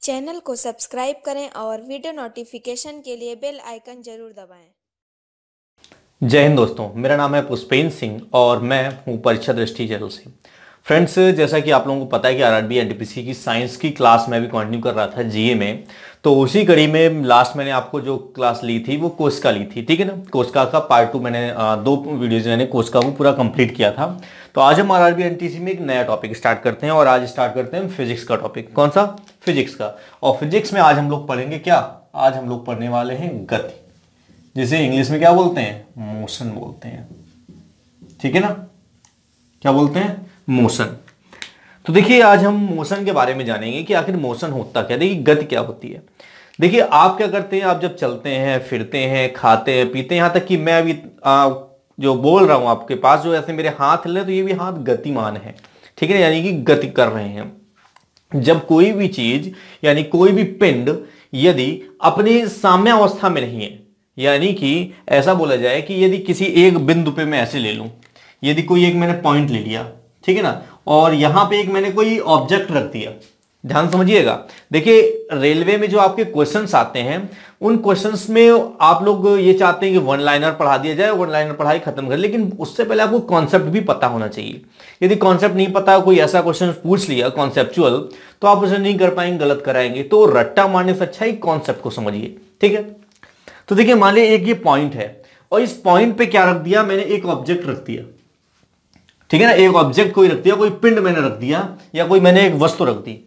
Channel को subscribe करें और वीडियो नोटिफिकेशन के लिए बेल आइकन जरूर दबाएं। जय हिंद दोस्तों, मेरा नाम है पुष्पेंद्र सिंह और मैं हूं परीक्षा दृष्टि चैनल से। फ्रेंड्स, जैसा कि आप लोगों को पता है कि आरआरबी एनटीपीसी की साइंस की क्लास मैं भी कंटिन्यू कर रहा था जीए में। तो उसी कड़ी में लास्ट मैंने आपको जो क्लास ली थी वो कोशिका ली थी, ठीक है ना। कोशिका का पार्ट 2 मैंने दो वीडियोज मैंने कोशिका को पूरा कंप्लीट किया था। तो आज हम आरआरबी एनटीपीसी में एक नया टॉपिक स्टार्ट करते हैं और आज स्टार्ट करते हैं फिजिक्स का टॉपिक। कौन सा? फिजिक्स का। और फिजिक्स में आज हम लोग पढ़ेंगे क्या? आज हम लोग पढ़ने वाले हैं गति, जिसे इंग्लिश में क्या बोलते हैं? मोशन बोलते हैं, ठीक है ना। क्या बोलते हैं? मोशन। तो देखिए, आज हम मोशन के बारे में जानेंगे कि आखिर मोशन होता क्या। देखिए, गति क्या होती है। देखिए, आप क्या करते हैं, आप जब चलते हैं, फिरते हैं, खाते हैं, पीते हैं, यहां तक कि मैं अभी जो बोल रहा हूं आपके पास, जो ऐसे मेरे हाथ हिल रहे हैं, तो ये भी हाथ गतिमान है, ठीक है, यानी कि गति कर रहे हैं। जब कोई भी चीज यानी कोई भी पिंड यदि अपनी साम्यावस्था में नहीं है, यानी कि ऐसा बोला जाए कि यदि किसी एक बिंदु पे मैं ऐसे ले लूं, यदि कोई एक मैंने पॉइंट ले लिया, ठीक है ना, और यहां पे एक मैंने कोई ऑब्जेक्ट रख दिया। ध्यान समझिएगा। देखिए, रेलवे में जो आपके क्वेश्चंस आते हैं, उन क्वेश्चंस में आप लोग ये चाहते हैं कि वन लाइनर पढ़ा दिया जाए, वन लाइनर पढ़ाई खत्म कर, लेकिन उससे पहले आपको कॉन्सेप्ट भी पता होना चाहिए। यदि कॉन्सेप्ट नहीं पता, कोई ऐसा क्वेश्चन पूछ लिया कॉन्सेप्चुअल, तो आप उसे नहीं कर पाएंगे, गलत कराएंगे। तो रट्टा मारने से अच्छा ही कॉन्सेप्ट को समझिए, ठीक है। तो देखिए, मान लीजिए एक ये पॉइंट है और इस पॉइंट पे क्या रख दिया मैंने? एक ऑब्जेक्ट रख दिया, ठीक है ना। एक ऑब्जेक्ट कोई रख दिया, कोई पिंड मैंने रख दिया, या कोई मैंने एक वस्तु रख दी।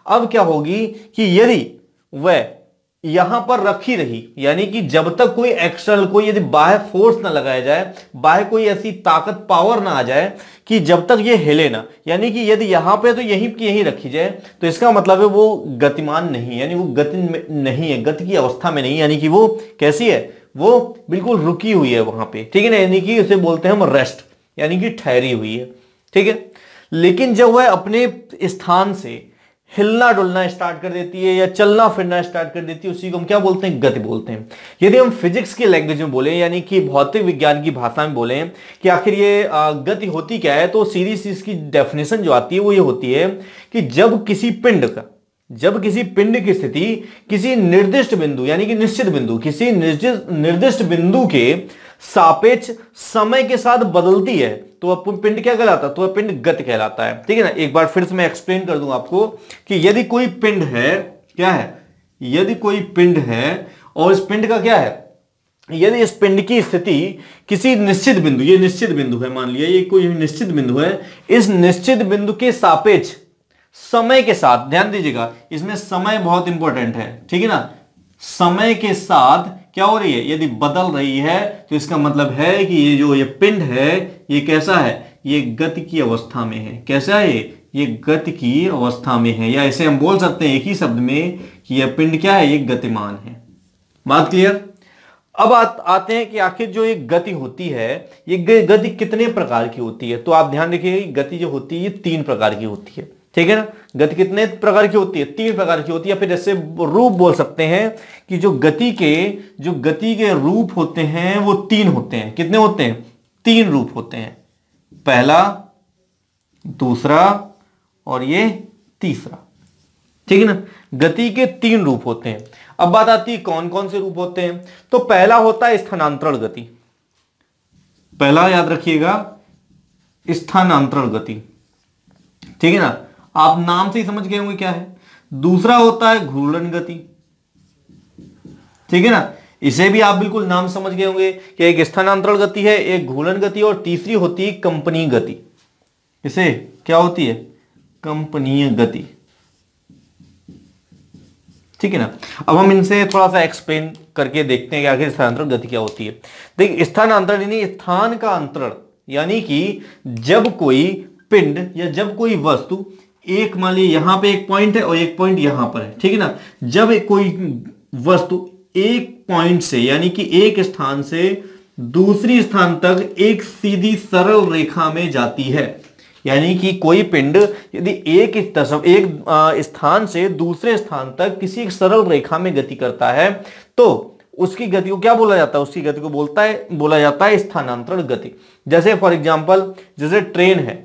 अब क्या होगी कि यदि वह यहां पर रखी रही, यानी कि जब तक कोई एक्सटर्नल, कोई यदि बाह्य फोर्स ना लगाया जाए, बाह्य कोई ऐसी ताकत, पावर ना आ जाए कि जब तक ये हिले ना, यानी कि यदि यहां पे तो यहीं की यहीं रखी जाए, तो इसका मतलब है वो गतिमान नहीं, यानी वो गति में नहीं है, गति की अवस्था में नहीं, यानी कि वो कैसी है? वो बिल्कुल रुकी हुई है वहां पे, ठीक है ना। यानी कि उसे बोलते हैं हम रेस्ट, यानी कि ठहरी हुई है, ठीक है। लेकिन जब वह अपने स्थान से हिलना डुलना स्टार्ट कर देती है या चलना फिरना स्टार्ट कर देती है, उसी को हम क्या बोलते हैं? गति बोलते हैं। यदि हम फिजिक्स की लैंग्वेज में बोले, यानी कि भौतिक विज्ञान की भाषा में बोले कि आखिर ये गति होती क्या है, तो सीधी सी इसकी डेफिनेशन जो आती है वो ये होती है कि जब किसी पिंड की स्थिति किसी निर्दिष्ट बिंदु, यानी कि निश्चित बिंदु, किसी निर्दिष्ट बिंदु के सापेक्ष समय के साथ बदलती है, तो वह पिंड क्या कहलाता है? तो वह पिंड गति कहलाता है, ठीक है ना। एक बार फिर से मैं एक्सप्लेन कर दूं आपको कि यदि कोई पिंड है, क्या है? यदि कोई पिंड है और इस पिंड का क्या है? यदि इस पिंड की स्थिति किसी निश्चित बिंदु, ये निश्चित बिंदु है, मान लिया ये कोई निश्चित बिंदु है, इस निश्चित बिंदु के सापेक्ष समय के साथ, ध्यान दीजिएगा, इसमें समय बहुत इंपॉर्टेंट है, ठीक है ना। समय के साथ क्या हो रही है? यदि बदल रही है, तो इसका मतलब है कि ये पिंड है, ये कैसा है? ये गति की अवस्था में है। कैसा है ये गति की अवस्था में है, या ऐसे हम बोल सकते हैं एक ही शब्द में कि यह पिंड क्या है? ये गतिमान है। बात क्लियर? अब आते हैं कि आखिर जो एक गति होती है, ये गति कितने प्रकार की होती है। तो आप ध्यान रखिए, गति जो होती है ये 3 प्रकार की होती है, ठीक है ना। गति कितने प्रकार की होती है? 3 प्रकार की होती है। फिर ऐसे रूप बोल सकते हैं कि जो गति के रूप होते हैं वो 3 होते हैं। कितने होते हैं? 3 रूप होते हैं। पहला, दूसरा और ये तीसरा, ठीक है ना। गति के 3 रूप होते हैं। अब बात आती है कौन कौन से रूप होते हैं। तो पहला होता है स्थानांतरण गति। पहला याद रखिएगा, स्थानांतरण गति, ठीक है ना। आप नाम से ही समझ गए होंगे क्या है। दूसरा होता है घूर्णन गति, ठीक है ना। इसे भी आप बिल्कुल नाम समझ गए होंगे कि एक स्थानांतरण गति है, एक घूर्णन गति, और तीसरी होती है कंपनीय गति। इसे क्या होती है? कंपनीय गति, ठीक है ना। अब हम इनसे थोड़ा सा एक्सप्लेन करके देखते हैं कि आखिर स्थानांतरण गति क्या होती है। देखिए, स्थानांतरण यानी स्थान का अंतरण, यानी कि जब कोई पिंड या जब कोई वस्तु, एक मान लीजिए यहां पे एक पॉइंट है और एक पॉइंट यहां पर है, ठीक है ना। जब कोई वस्तु एक पॉइंट से, यानी कि एक स्थान से दूसरी स्थान तक एक सीधी सरल रेखा में जाती है, यानी कि कोई पिंड यदि एक स्थान से दूसरे स्थान तक किसी एक सरल रेखा में गति करता है, तो उसकी गति को क्या बोला जाता है? उसकी गति को बोला जाता है स्थानांतरण गति। जैसे फॉर एग्जांपल, जैसे ट्रेन है,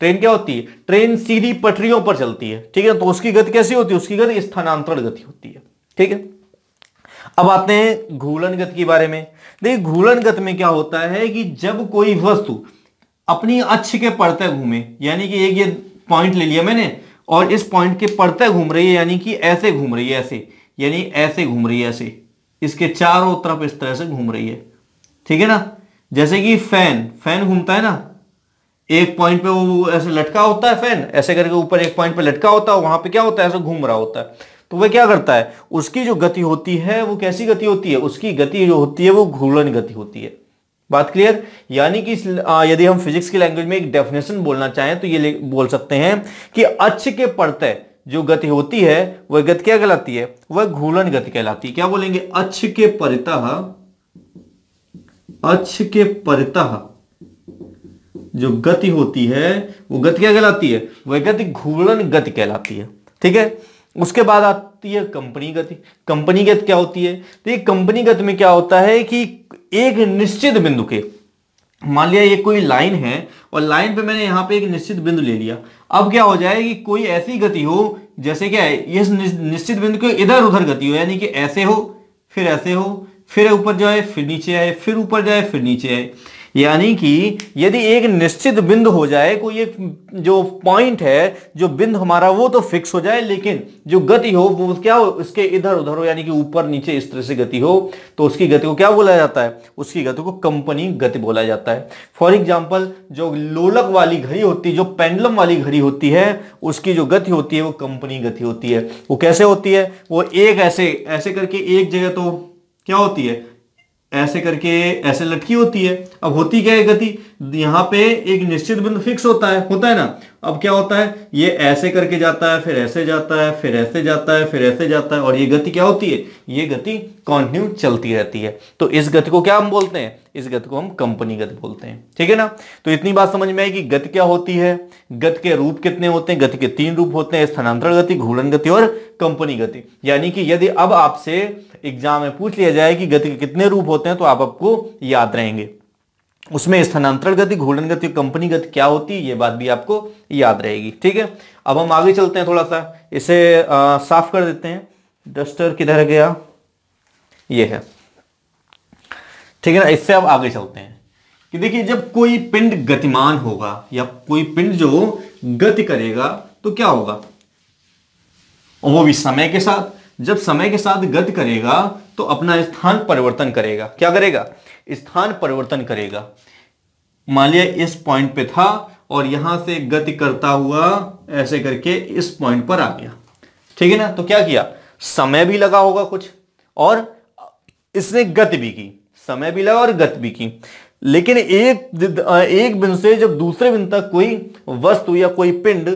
ट्रेन क्या होती है? ट्रेन सीधी पटरियों पर चलती है, ठीक है, तो उसकी गति कैसी होती है? उसकी गति स्थानांतरण गति होती है, ठीक है। अब आते हैं घूर्णन गति के बारे में। देखिए घूर्णन गति में क्या होता है कि जब कोई वस्तु अपनी अक्ष के पड़ते घूमे, यानी कि एक ये पॉइंट ले लिया मैंने और इस पॉइंट के पड़ते घूम रही है, यानी कि ऐसे घूम रही है, ऐसे, यानी ऐसे घूम रही है, ऐसे इसके चारों तरफ इस तरह से घूम रही है, ठीक है ना। जैसे कि फैन घूमता है ना, एक पॉइंट पे वो ऐसे लटका होता है, फैन ऐसे करके ऊपर एक पॉइंट पे लटका होता है, वहां पे क्या होता है? ऐसे घूम रहा होता है। तो वह क्या करता है? उसकी जो गति होती है वो कैसी गति होती है? उसकी गति जो होती है वो घूर्णन गति होती है। बात क्लियर? यानी कि यदि हम फिजिक्स की लैंग्वेज में एक डेफिनेशन बोलना चाहें तो ये बोल सकते हैं कि अक्ष के पड़ते जो गति होती है वह गति क्या कहलाती है? वह घूर्णन गति कहलाती है। क्या बोलेंगे? अक्ष के परितः जो गति होती है वो गति क्या कहलाती है? वह गति घूर्णन गति कहलाती है, ठीक है। उसके बाद आती है कंपनी गति। कंपनी गति क्या होती है? तो ये कंपनी गति में क्या होता है कि एक निश्चित बिंदु के, मान लिया ये कोई लाइन है और लाइन पे मैंने यहां पे एक निश्चित बिंदु ले लिया। अब क्या हो जाए कि कोई ऐसी गति हो, जैसे क्या है, ये निश्चित बिंदु के इधर उधर गति हो, यानी कि ऐसे हो, फिर ऊपर जाए, फिर नीचे आए, फिर ऊपर जाए, फिर नीचे आए। यानी कि यदि एक निश्चित बिंदु हो जाए, कोई एक जो पॉइंट है, जो बिंदु हमारा वो तो फिक्स हो जाए, लेकिन जो गति हो वो क्या हो? इसके इधर उधर हो, यानी कि ऊपर नीचे इस तरह से गति हो, तो उसकी गति को क्या बोला जाता है? उसकी गति को कंपनी गति बोला जाता है। फॉर एग्जाम्पल जो लोलक वाली घड़ी होती है, जो पेंडुलम वाली घड़ी होती है, उसकी जो गति होती है वो कंपनी गति होती है। वो कैसे होती है? वो एक ऐसे करके एक जगह तो क्या होती है? ऐसे करके ऐसे लटकी होती है। अब होती क्या है गति? यहां पे एक निश्चित बिंदु फिक्स होता है ना। अब क्या होता है? ये ऐसे करके जाता है, फिर ऐसे जाता है, फिर ऐसे जाता है, फिर ऐसे जाता है, और ये गति क्या होती है? ये गति कंटिन्यू चलती रहती है। तो इस गति को क्या हम बोलते हैं? इस गति को हम कंपनी गति बोलते हैं, ठीक है ना। तो इतनी बात समझ में आई कि गति क्या होती है, गति के रूप कितने होते हैं। गति के 3 रूप होते हैं, स्थानांतरण गति, घूर्णन गति और कंपनी गति। यानी कि यदि अब आपसे एग्जाम में पूछ लिया जाए कि गति के कितने रूप होते हैं तो आपको याद रहेंगे। उसमें स्थानांतरण गति, घूर्णन गति, कंपनी गति क्या होती है, ये बात भी आपको याद रहेगी, ठीक है। अब हम आगे चलते हैं, थोड़ा सा इसे साफ कर देते हैं। डस्टर किधर गया? ये है, ठीक है ना। इससे अब आगे चलते हैं कि देखिए जब कोई पिंड गतिमान होगा या कोई पिंड जो गति करेगा तो क्या होगा? और वो भी समय के साथ। जब समय के साथ गति करेगा तो अपना स्थान परिवर्तन करेगा। क्या करेगा? स्थान परिवर्तन करेगा। मान लिया इस पॉइंट पे था और यहां से गति करता हुआ ऐसे करके इस पॉइंट पर आ गया, ठीक है ना। तो क्या किया? समय भी लगा होगा कुछ और इसने गति भी की, समय भी लगा और गति भी की। लेकिन एक बिंदु से जब दूसरे बिंदु तक कोई वस्तु या कोई पिंड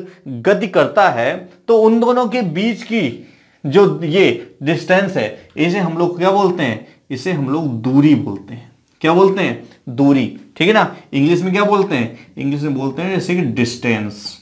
गति करता है तो उन दोनों के बीच की जो ये डिस्टेंस है, इसे हम लोग क्या बोलते हैं? इसे हम लोग दूरी बोलते हैं। क्या बोलते हैं? दूरी, ठीक है ना। इंग्लिश में क्या बोलते हैं? इंग्लिश में बोलते हैं जैसे कि डिस्टेंस,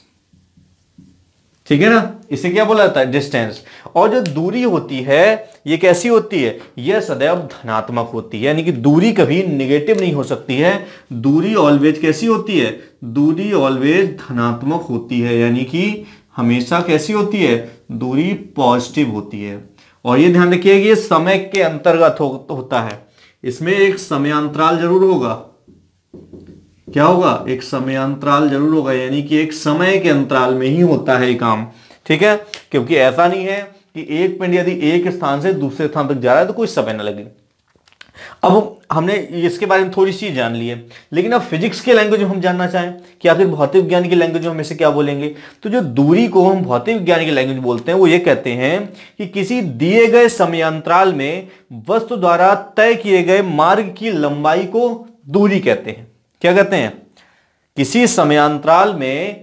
ठीक है ना। इसे क्या बोला जाता है? डिस्टेंस। और जो दूरी होती है ये कैसी होती है? यह सदैव धनात्मक होती है, यानी कि दूरी कभी निगेटिव नहीं हो सकती है। दूरी ऑलवेज कैसी होती है? दूरी ऑलवेज धनात्मक होती है, यानी कि हमेशा कैसी होती है? दूरी पॉजिटिव होती है। और ये ध्यान रखिए कि ये समय के अंतर्गत होता है, इसमें एक समयांतराल जरूर होगा। क्या होगा? एक समयांतराल जरूर होगा, यानी कि एक समय के अंतराल में ही होता है काम, ठीक है। क्योंकि ऐसा नहीं है कि एक पिंड यदि एक स्थान से दूसरे स्थान तक जा रहा है तो कोई समय ना लगे। अब हमने इसके बारे में थोड़ी सी जान ली है, लेकिन अब फिजिक्स के लैंग्वेज में हम जानना चाहें कि आखिर भौतिक विज्ञान की लैंग्वेज में हम इसे क्या बोलेंगे, तो जो दूरी को हम भौतिक विज्ञान की लैंग्वेज बोलते हैं वो ये कहते हैं कि किसी दिए गए समयांतराल में वस्तु द्वारा तय किए गए मार्ग की लंबाई को दूरी कहते हैं। क्या कहते हैं? किसी समयांतराल में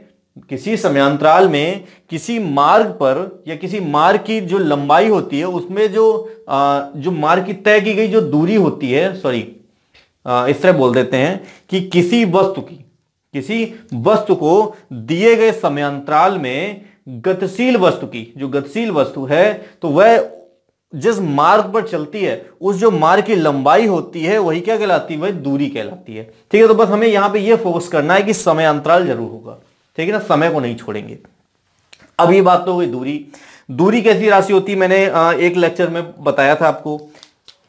किसी मार्ग पर या किसी मार्ग की जो लंबाई होती है उसमें जो मार्ग की तय की गई जो दूरी होती है, इस तरह बोल देते हैं कि किसी वस्तु को दिए गए समयांतराल में गतिशील वस्तु है तो वह जिस मार्ग पर चलती है उस जो मार्ग की लंबाई होती है वही क्या कहलाती है? वह दूरी कहलाती है, ठीक है। तो बस हमें यहां पे ये फोकस करना है कि समय अंतराल जरूर होगा, ठीक है ना, समय को नहीं छोड़ेंगे। अब ये बात तो हो गई दूरी। दूरी कैसी राशि होती है, मैंने एक लेक्चर में बताया था आपको।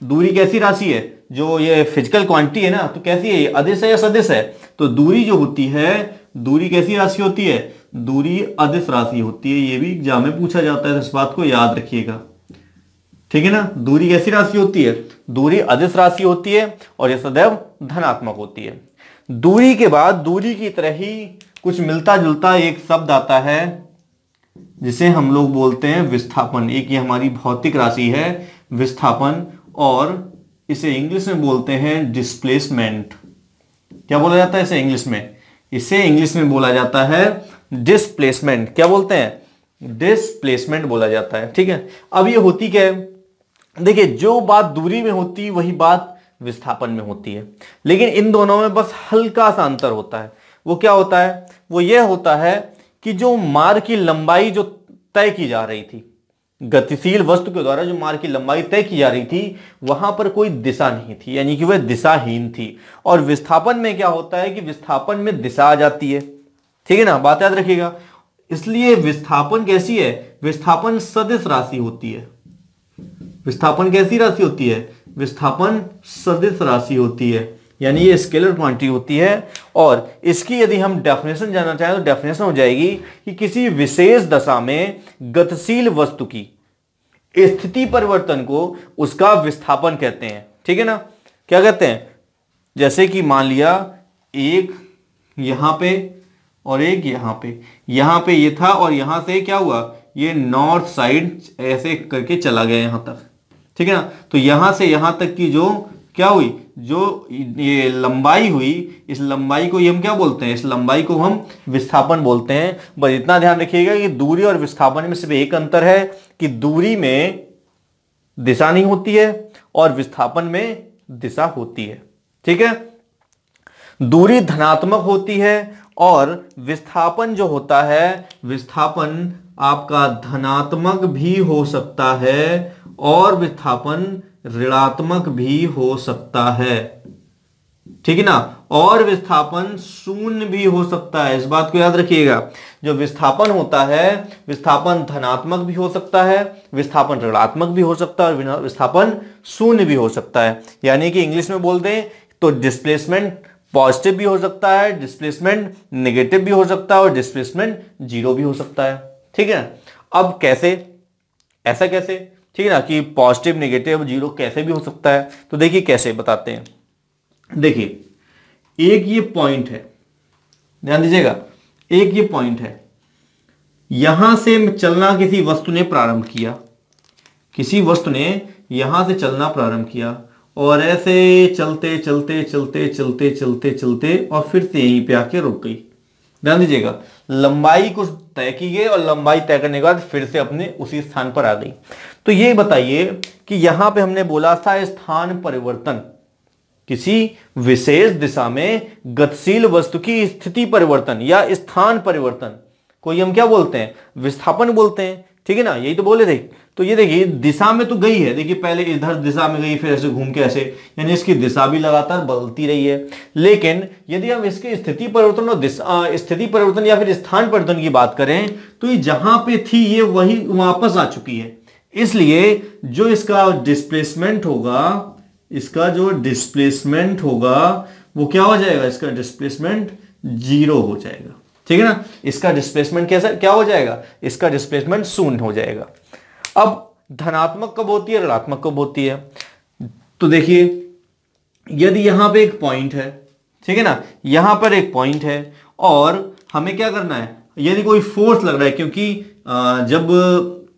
दूरी कैसी राशि है, जो ये फिजिकल क्वांटिटी है ना, तो कैसी है, अदिश है या सदिश है? तो दूरी जो होती है, दूरी कैसी राशि होती है? दूरी अदिश राशि होती है। ये भी एग्जाम में पूछा जाता है, तो इस बात को याद रखिएगा, ठीक है ना। दूरी कैसी राशि होती है? दूरी अदिश राशि होती है और यह सदैव धनात्मक होती है। दूरी के बाद दूरी की तरह ही कुछ मिलता जुलता एक शब्द आता है जिसे हम लोग बोलते हैं विस्थापन। एक ये हमारी भौतिक राशि है विस्थापन, और इसे इंग्लिश में बोलते हैं डिस्प्लेसमेंट। क्या बोला जाता है इसे इंग्लिश में? इसे इंग्लिश में बोला जाता है डिस्प्लेसमेंट। क्या बोलते हैं? डिस्प्लेसमेंट बोला जाता है, ठीक है। अब ये होती क्या है, देखिए जो बात दूरी में होती है वही बात विस्थापन में होती है, लेकिन इन दोनों में बस हल्का सा अंतर होता है। वो क्या होता है? वो ये होता है कि जो मार्ग की लंबाई जो तय की जा रही थी, गतिशील वस्तु के द्वारा जो मार्ग की लंबाई तय की जा रही थी, वहां पर कोई दिशा नहीं थी, यानी कि वह दिशाहीन थी। और विस्थापन में क्या होता है कि विस्थापन में दिशा आ जाती है, ठीक है ना, बात याद रखिएगा। इसलिए विस्थापन कैसी है? विस्थापन सदिश राशि होती है। विस्थापन कैसी राशि होती है? विस्थापन सदिश राशि होती है, यानी ये स्केलर क्वांटिटी होती है। और इसकी यदि हम डेफिनेशन जानना चाहें तो डेफिनेशन हो जाएगी कि किसी विशेष दशा में गतिशील वस्तु की स्थिति परिवर्तन को उसका विस्थापन कहते हैं, ठीक है ना। क्या कहते हैं? जैसे कि मान लिया एक यहां पे और एक यहां पे ये था, और यहां से क्या हुआ, ये नॉर्थ साइड ऐसे करके चला गया यहां तक, ठीक है ना। तो यहां से यहां तक की जो क्या हुई, जो ये लंबाई हुई, इस लंबाई को ये हम क्या बोलते हैं? इस लंबाई को हम विस्थापन बोलते हैं। बस इतना ध्यान रखिएगा कि दूरी और विस्थापन में सिर्फ एक अंतर है कि दूरी में दिशा नहीं होती है और विस्थापन में दिशा होती है, ठीक है। दूरी धनात्मक होती है और विस्थापन जो होता है, विस्थापन आपका धनात्मक भी हो सकता है और विस्थापन ऋणात्मक भी हो सकता है, ठीक है ना। और विस्थापन शून्य भी हो सकता है, इस बात को याद रखिएगा। जो विस्थापन होता है, विस्थापन धनात्मक भी हो सकता है, विस्थापन ऋणात्मक भी हो सकता है और विस्थापन शून्य भी हो सकता है। यानी कि इंग्लिश में बोल दें तो डिस्प्लेसमेंट पॉजिटिव भी हो सकता है, डिस्प्लेसमेंट नेगेटिव भी हो सकता है और डिस्प्लेसमेंट जीरो भी हो सकता है, ठीक है। अब कैसे, ऐसा कैसे, ठीक है ना, कि पॉजिटिव नेगेटिव जीरो कैसे भी हो सकता है? तो देखिए कैसे बताते हैं। देखिए एक ये पॉइंट है, ध्यान दीजिएगा, एक ये पॉइंट है, यहां से चलना किसी वस्तु ने प्रारंभ किया, किसी वस्तु ने यहां से चलना प्रारंभ किया और ऐसे चलते चलते चलते चलते चलते चलते और फिर से यहीं पे आके रुक गई। ध्यान दीजिएगा, लंबाई कुछ तय की गई और लंबाई तय करने के बाद फिर से अपने उसी स्थान पर आ गई। तो ये बताइए कि यहां पे हमने बोला था स्थान परिवर्तन, किसी विशेष दिशा में गतिशील वस्तु की स्थिति परिवर्तन या स्थान परिवर्तन को हम क्या बोलते हैं? विस्थापन बोलते हैं, ठीक है ना, यही तो बोले थे। तो ये देखिए दिशा में तो गई है, देखिए पहले इधर दिशा में गई, फिर ऐसे घूम के ऐसे, यानी इसकी दिशा भी लगातार बदलती रही है। लेकिन यदि हम इसके स्थिति परिवर्तन और स्थिति परिवर्तन या फिर स्थान परिवर्तन की बात करें तो ये जहां पे थी ये वही वापस आ चुकी है। इसलिए जो इसका डिस्प्लेसमेंट होगा, इसका जो डिस्प्लेसमेंट होगा वो क्या हो जाएगा? इसका डिस्प्लेसमेंट जीरो हो जाएगा, ठीक है ना। इसका डिस्प्लेसमेंट कैसा क्या हो जाएगा? इसका डिस्प्लेसमेंट शून्य हो जाएगा। अब धनात्मक कब होती है, ऋणात्मक कब होती है? तो देखिए यदि यहां पे एक पॉइंट है, ठीक है ना, यहां पर एक पॉइंट है और हमें क्या करना है, यदि कोई फोर्स लग रहा है, क्योंकि जब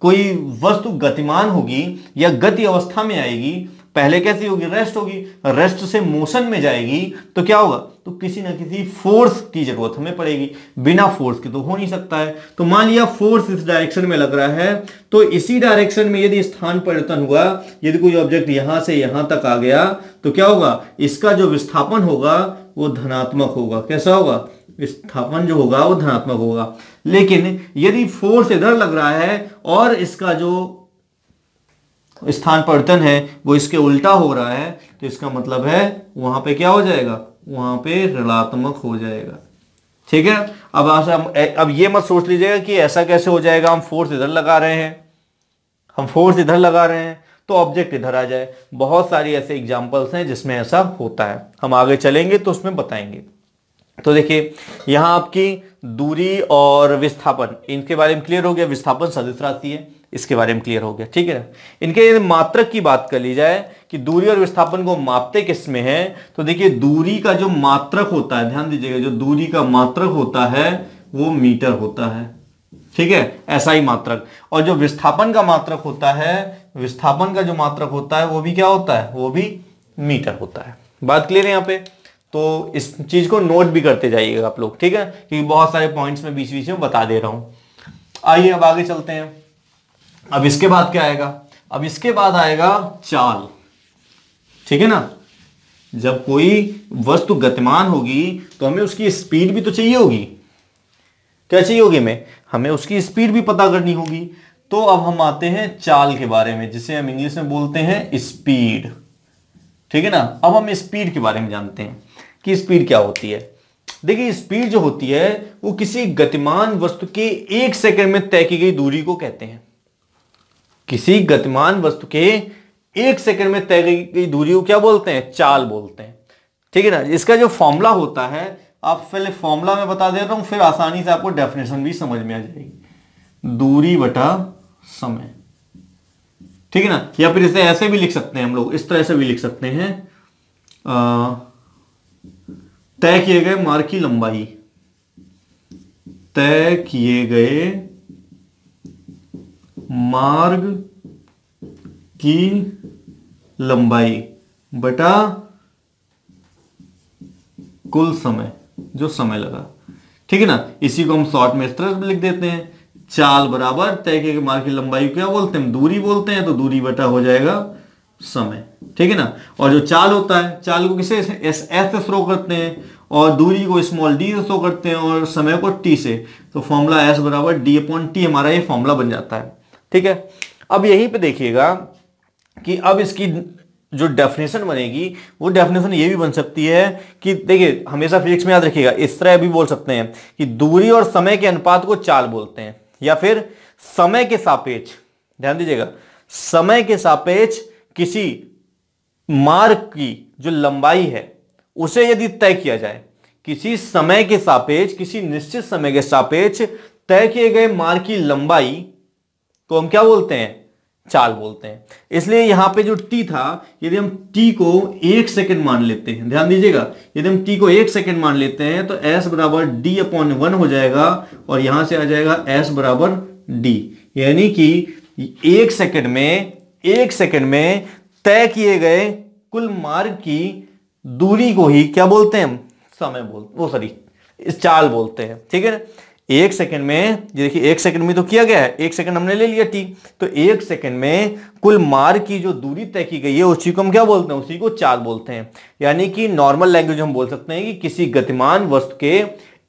कोई वस्तु गतिमान होगी या गति अवस्था में आएगी, पहले कैसी होगी? रेस्ट होगी, रेस्ट से मोशन में जाएगी तो क्या होगा? तो किसी ना किसी फोर्स की जरूरत हमें पड़ेगी, बिना फोर्स के तो हो नहीं सकता है। तो मान लिया फोर्स इस डायरेक्शन में लग रहा है, तो इसी डायरेक्शन में यदि स्थान परिवर्तन हुआ, यदि कोई ऑब्जेक्ट यहां से यहां तक आ गया तो क्या होगा? इसका जो विस्थापन होगा वो धनात्मक होगा। कैसा होगा? विस्थापन जो होगा वो धनात्मक होगा। लेकिन यदि फोर्स इधर लग रहा है और इसका जो स्थान परिवर्तन है वो इसके उल्टा हो रहा है, तो इसका मतलब है वहां पे क्या हो जाएगा? वहां पे ऋणात्मक हो जाएगा, ठीक है। अब ये मत सोच लीजिएगा कि ऐसा कैसे हो जाएगा, हम फोर्स इधर लगा रहे हैं, हम फोर्स इधर लगा रहे हैं तो ऑब्जेक्ट इधर आ जाए। बहुत सारी ऐसे एग्जांपल्स हैं जिसमें ऐसा होता है, हम आगे चलेंगे तो उसमें बताएंगे। तो देखिए यहां आपकी दूरी और विस्थापन, इनके बारे में क्लियर हो गया। विस्थापन सदिश राशि है, इसके बारे में क्लियर हो गया, ठीक है ना। इनके मात्रक की बात कर ली जाए कि दूरी और विस्थापन को मापते किस में है, तो देखिए दूरी का जो मात्रक होता है, ध्यान दीजिएगा, जो दूरी का मात्रक होता है वो मीटर होता है, ठीक है, ऐसा ही मात्रक। और जो विस्थापन का मात्रक होता है, विस्थापन का जो मात्रक होता है वो भी क्या होता है, वो भी मीटर होता है। बात क्लियर है यहाँ पे। तो इस चीज को नोट भी करते जाइएगा आप लोग, ठीक है, क्योंकि बहुत सारे पॉइंट्स में बीच बीच में बता दे रहा हूं। आइए अब आगे चलते हैं। अब इसके बाद क्या आएगा, अब इसके बाद आएगा चाल, ठीक है ना। जब कोई वस्तु गतिमान होगी तो हमें उसकी स्पीड भी तो चाहिए होगी। क्या चाहिए होगी, हमें उसकी स्पीड भी पता करनी होगी। तो अब हम आते हैं चाल के बारे में, जिसे हम इंग्लिश में बोलते हैं स्पीड, ठीक है ना। अब हम स्पीड के बारे में जानते हैं कि स्पीड क्या होती है। देखिए स्पीड जो होती है वो किसी गतिमान वस्तु के 1 सेकंड में तय की गई दूरी को कहते हैं। किसी गतिमान वस्तु के 1 सेकंड में तय की गई दूरी को क्या बोलते हैं, चाल बोलते हैं, ठीक है ना। इसका जो फॉर्मूला होता है, आप पहले फॉर्मूला में बता दे रहा हूं, फिर आसानी से आपको डेफिनेशन भी समझ में आ जाएगी। दूरी बटा समय, ठीक है ना। या फिर इसे ऐसे भी लिख सकते हैं हम लोग, इस तरह से भी लिख सकते हैं, तय किए गए मार्ग की लंबाई, तय किए गए मार्ग की लंबाई बटा कुल समय, जो समय लगा, ठीक है ना। इसी को हम शॉर्ट में इस तरह से लिख देते हैं, चाल बराबर तय किए गए मार्ग की लंबाई क्या बोलते हैं, दूरी बोलते हैं। तो दूरी बटा हो जाएगा समय, ठीक है ना। और जो चाल होता है, चाल को किसे एस से शो करते हैं, और दूरी को स्मॉल डी से शो करते हैं, और समय को टी से। तो फॉर्मूला एस बराबर डी अपॉन टी, हमारा ये फॉर्मूला बन जाता है, ठीक है। अब यहीं पे देखिएगा कि अब इसकी जो डेफिनेशन बनेगी वो डेफिनेशन ये भी बन सकती है कि देखिए हमेशा फिजिक्स में याद रखिएगा, इस तरह भी बोल सकते हैं कि दूरी और समय के अनुपात को चाल बोलते हैं, या फिर समय के सापेक्ष, ध्यान दीजिएगा, समय के सापेक्ष किसी मार्ग की जो लंबाई है उसे यदि तय किया जाए, किसी समय के सापेक्ष, किसी निश्चित समय के सापेक्ष तय किए गए मार्ग की लंबाई को हम क्या बोलते हैं, चाल बोलते हैं। इसलिए यहां पे जो t था, यदि हम t को 1 सेकंड मान लेते हैं, ध्यान दीजिएगा, यदि हम t को 1 सेकंड मान लेते हैं तो s बराबर d अपॉन 1 हो जाएगा, और यहां से आ जाएगा s बराबर d, यानी कि 1 सेकंड में तय किए गए कुल मार्ग की दूरी को ही क्या बोलते हैं हम, समय बोलते, इस चाल बोलते हैं, ठीक है ना। 1 सेकंड में, देखिए 1 सेकंड में तो किया गया है, 1 सेकंड हमने ले लिया t, तो 1 सेकंड में कुल मार्ग की जो दूरी तय की गई है उसी को हम क्या बोलते हैं, उसी को चाल बोलते हैं। यानी कि नॉर्मल लैंग्वेज हम बोल सकते हैं कि किसी गतिमान वस्तु के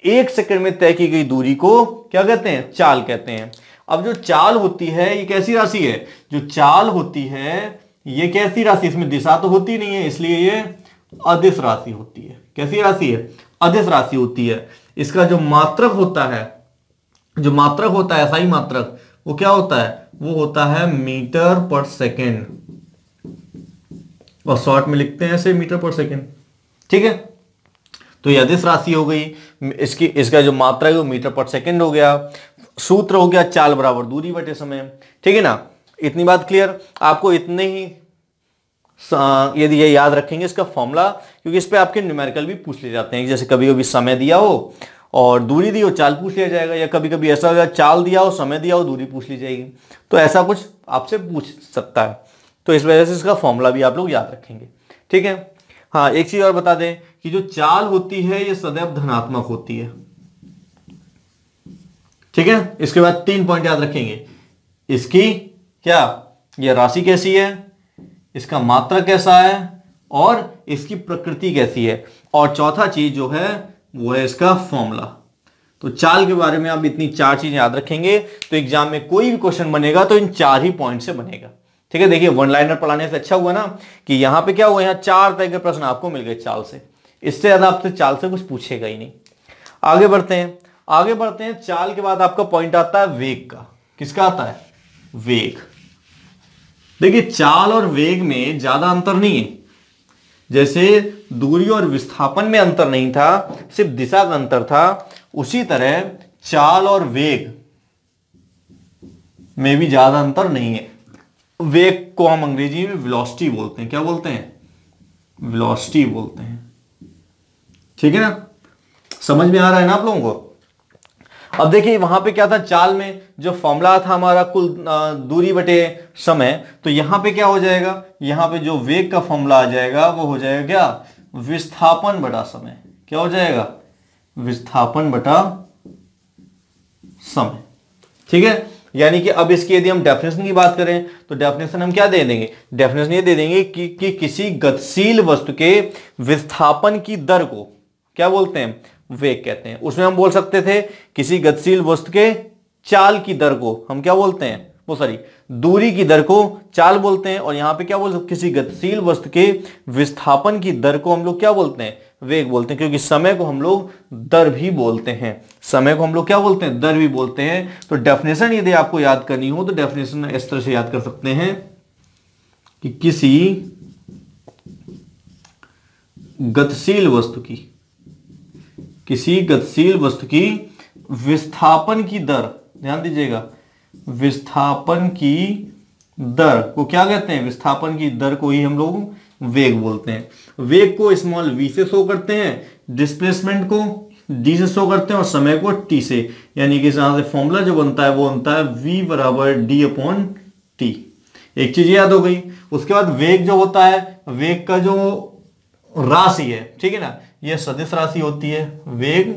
1 सेकंड में तय की गई दूरी को क्या कहते हैं, चाल कहते हैं। अब जो चाल होती है ये कैसी राशि है, जो चाल होती है ये कैसी राशि, इसमें दिशा तो होती नहीं है, इसलिए ये अदिश राशि होती है। कैसी राशि है, अदिश राशि होती है। इसका जो मात्रक होता है, जो मात्रक होता है, ऐसा ही मात्रक, वो क्या होता है, वो होता है मीटर पर सेकेंड, और शॉर्ट में लिखते हैं ऐसे मीटर पर सेकेंड, ठीक है। तो ये अदिश राशि हो गई, इसका जो मात्रक है वो मीटर पर सेकेंड हो गया। सूत्र हो गया चाल बराबर दूरी बटे समय, ठीक है ना। इतनी बात क्लियर, आपको इतने ही यदि ये याद रखेंगे इसका फॉर्मूला, क्योंकि इस पे आपके न्यूमेरिकल भी पूछ ले जाते हैं, जैसे कभी कभी समय दिया हो और दूरी दी हो, चाल पूछ लिया जाएगा, या कभी कभी ऐसा होगा चाल दिया हो, समय दिया हो, दूरी पूछ ली जाएगी। तो ऐसा कुछ आपसे पूछ सकता है, तो इस वजह से इसका फॉर्मूला भी आप लोग याद रखेंगे, ठीक है। हाँ, एक चीज और बता दें कि जो चाल होती है ये सदैव धनात्मक होती है, ठीक है। इसके बाद 3 पॉइंट याद रखेंगे, इसकी क्या, यह राशि कैसी है, इसका मात्रक कैसा है, और इसकी प्रकृति कैसी है, और चौथा चीज जो है वो है इसका फॉर्मूला। तो चाल के बारे में आप इतनी 4 चीजें याद रखेंगे तो एग्जाम में कोई भी क्वेश्चन बनेगा तो इन 4 ही पॉइंट से बनेगा, ठीक है। देखिए वन लाइनर पढ़ाने से अच्छा हुआ ना कि यहां पे क्या हुआ, यहां 4 तरह के प्रश्न आपको मिल गए चाल से, इससे ज्यादा आपसे चाल से कुछ पूछेगा ही नहीं। आगे बढ़ते हैं। आगे बढ़ते हैं। चाल के बाद आपका पॉइंट आता है वेग का। किसका आता है? वेग। देखिए चाल और वेग में ज्यादा अंतर नहीं है। जैसे दूरी और विस्थापन में अंतर नहीं था, सिर्फ दिशा का अंतर था, उसी तरह चाल और वेग में भी ज्यादा अंतर नहीं है। वेग को हम अंग्रेजी में वेलोसिटी बोलते हैं। क्या बोलते हैं? वेलोसिटी बोलते हैं। ठीक है ना? समझ में आ रहा है ना आप लोगों को? अब देखिए वहां पे क्या था, चाल में जो फॉर्मूला था हमारा कुल दूरी बटे समय, तो यहां पे क्या हो जाएगा, यहां पे जो वेग का फॉर्मूला आ जाएगा वो हो जाएगा क्या? विस्थापन बटा समय। क्या हो जाएगा? विस्थापन बटा समय। ठीक है, यानी कि अब इसकी यदि हम डेफिनेशन की बात करें तो डेफिनेशन हम क्या दे देंगे? डेफिनेशन ये दे देंगे कि किसी गतिशील वस्तु के विस्थापन की दर को क्या बोलते हैं? वेग कहते हैं। उसमें हम बोल सकते थे किसी गतिशील वस्तु के चाल की दर को हम क्या बोलते हैं? वो सॉरी, दूरी की दर को चाल बोलते हैं। और यहां पे क्या बोल सकते? किसी गतिशील वस्तु के विस्थापन की दर को हम लोग क्या बोलते हैं? वेग बोलते हैं। क्योंकि समय को हम लोग दर भी बोलते हैं। समय को हम लोग क्या बोलते हैं? दर भी बोलते हैं। तो डेफिनेशन यदि आपको याद करनी हो तो डेफिनेशन इस तरह से याद कर सकते हैं कि किसी गतिशील वस्तु की विस्थापन की दर, ध्यान दीजिएगा, विस्थापन की दर को क्या कहते हैं? विस्थापन की दर को ही हम लोग वेग बोलते हैं। वेग को स्मॉल v से शो करते हैं, डिस्प्लेसमेंट को d से शो करते हैं और समय को t से। यानी कि यहां से फॉर्मूला जो बनता है वो बनता है v बराबर d अपॉन टी। एक चीज याद हो गई। उसके बाद वेग जो होता है, वेग का जो राशि है, ठीक है ना, यह सदिश राशि होती है। वेग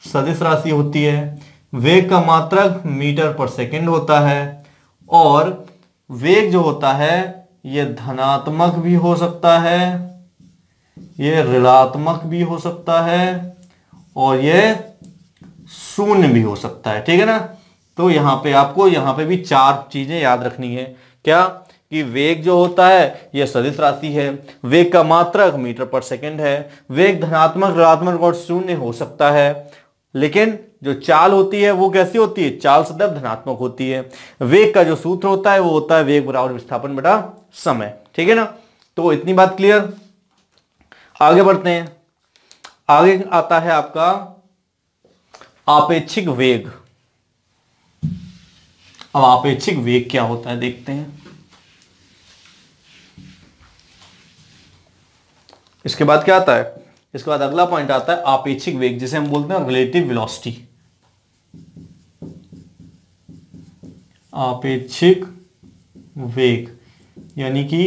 सदिश राशि होती है। वेग का मात्रक मीटर पर सेकंड होता है। और वेग जो होता है यह धनात्मक भी हो सकता है, यह ऋणात्मक भी हो सकता है और यह शून्य भी हो सकता है। ठीक है ना? तो यहां पे आपको यहां पे भी चार चीजें याद रखनी है। क्या? कि वेग जो होता है यह सदिश राशि है, वेग का मात्रक मीटर पर सेकंड है, वेग धनात्मक, ऋणात्मक और शून्य हो सकता है। लेकिन जो चाल होती है वो कैसी होती है? चाल सदैव धनात्मक होती है। वेग का जो सूत्र होता है वो होता है वेग बराबर विस्थापन बटा समय। ठीक है ना? तो इतनी बात क्लियर। आगे बढ़ते हैं। आगे आता है आपका आपेक्षिक वेग। अब आपेक्षिक वेग क्या होता है देखते हैं। इसके बाद क्या आता है? इसके बाद अगला पॉइंट आता है आपेक्षिक वेग, जिसे हम बोलते हैं रिलेटिव वेलोसिटी। आपेक्षिक वेग यानी कि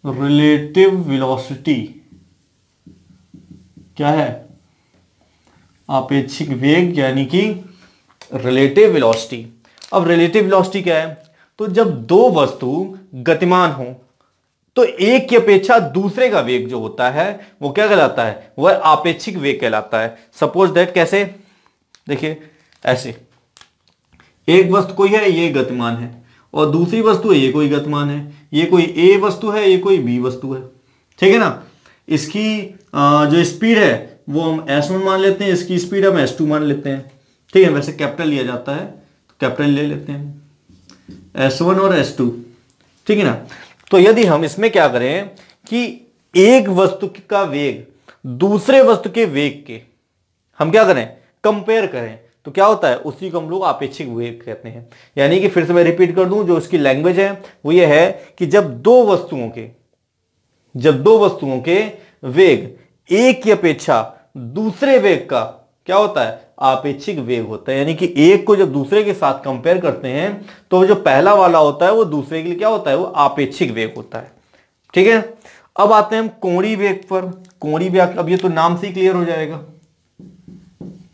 रिलेटिव वेलोसिटी क्या है? आपेक्षिक वेग यानी कि रिलेटिव वेलोसिटी। अब रिलेटिव वेलोसिटी क्या है? तो जब दो वस्तु गतिमान हो तो एक की अपेक्षा दूसरे का वेग जो होता है वो क्या कहलाता है? वह आपेक्षिक वेग कहलाता है। सपोज दैट, कैसे? देखिए ऐसे, एक वस्तु कोई है, ये गतिमान है, और दूसरी वस्तु है, ये कोई गतिमान है। ये कोई ए वस्तु है, ये कोई बी वस्तु है। ठीक है ना? इसकी जो स्पीड है वो हम s1 मान लेते हैं, इसकी स्पीड हम s2 मान लेते हैं। ठीक है, वैसे कैपिटल लिया जाता है तो कैपिटल ले लेते हैं, s1 और s2। ठीक है ना? तो यदि हम इसमें क्या करें कि एक वस्तु का वेग दूसरे वस्तु के वेग के हम क्या करें? कंपेयर करें, तो क्या होता है? उसी को हम लोग आपेक्षिक वेग कहते हैं। यानी कि फिर से मैं रिपीट कर दूं, जो इसकी लैंग्वेज है वो ये है कि जब दो वस्तुओं के वेग एक की अपेक्षा दूसरे वेग का क्या होता है? आपेक्षिक वेग होता है। यानी कि एक को जब दूसरे के साथ कंपेयर करते हैं तो जो पहला वाला होता है वो दूसरे के लिए क्या होता है? वो आपेक्षिक वेग होता है। ठीक है? अब आते हैं हम कोणीय वेग पर। कोणीय वेग, अब ये तो नाम से ही क्लियर हो जाएगा,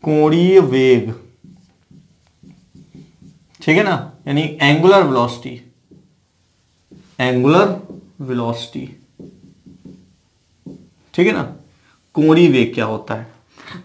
कोणीय वेग। ठीक है ना? यानी एंगुलर वेलोसिटी। एंगुलर वेलोसिटी, ठीक है ना? कोणीय वेग क्या होता है?